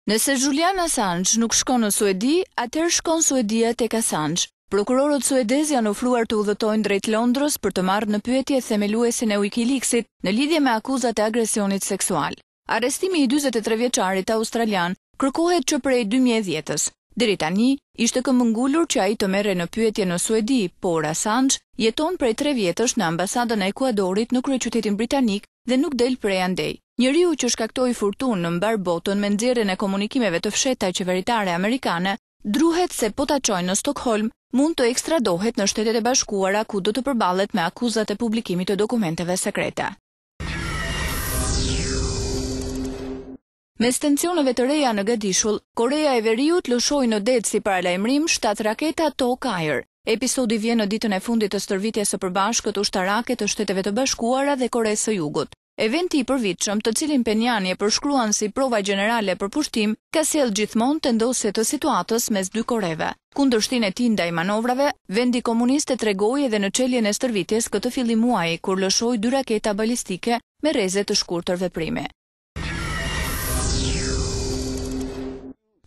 Nëse Julian Assange nuk shkon në Suedi, atëherë shkon Suedia tek Assange. Prokurorët suedez janë ofruar të udhëtojnë drejt Londrës për të marrë në pyetje themeluesin e Wikileaksit në lidhje me akuzat e agresionit seksual. Arrestimi i 43 vjeçarit australian kërkohet që prej 2010-s. Deri tani ishte këmbëngulur që ai të merrej në pyetje në Suedi, por Assange jeton prej 3 vjetësh në ambasadën e Ekuadorit në kryeqytetin britanik dhe nuk del prej andej. Njeriu që shkaktoi furtunë në mbar botën me nxjerrjen e komunikimeve të fshehta qeveritare amerikane, druhet se po ta çojnë në Stockholm, mund të ekstradohet në Shtetet e Bashkuara ku do të përballet me akuzat e publikimit të dokumenteve sekrete. Mes tensioneve të reja në Gadishull, Korea e Veriut lëshoi në det si paralajmërim 7 raketa Hawker. Episodi vjen në ditën e fundit të stërvitjes së përbashkët ushtarake të Shteteve të Bashkuara dhe Koresë së Jugut. Eventi i përvitshëm, të cilin Pyongyang e përshkruan si prova gjenerale për pushtim, ka sjellë gjithmonë tendosje të situatës mes dy Koreve. Kundërshtinë e tij ndaj manovrave, vendi komunist e tregoi edhe në çeljen e stërvitjes këtë fillim muaji kur lëshoi 2 raketa balistike me rreze të shkurtër veprimi.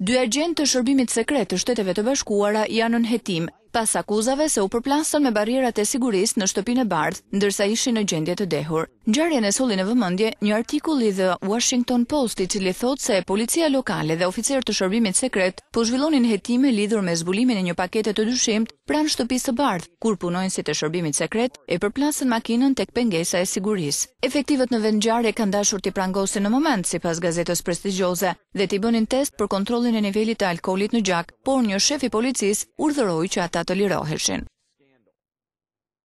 2 agentë të shërbimit sekret të Shteteve të Bashkuara janë në hetim pas akuzave se u përplasën me barrierat e sigurisë në shtëpinë e bardhë, ndërsa ishin në gjendje të dehur. Ngjarjen e solli në vëmendje një artikull i The Washington Post, i cili thotë se policia lokale dhe oficerë të shërbimit sekret po zhvillonin hetime lidhur me zbulimin e një pakete të dyshimt pranë shtëpisë së bardhë, kur punonjësit e shërbimit sekret e përplasën makinën tek pengesa e sigurisë. Efektivët në vend ngjarje kanë dashur t'i prangosin në moment, sipas gazetës prestigjioze, dhe t'i bënin test për kontrollin e nivelit të alkoolit në gjak, por një shef i policisë urdhëroi që ata të liroheshin.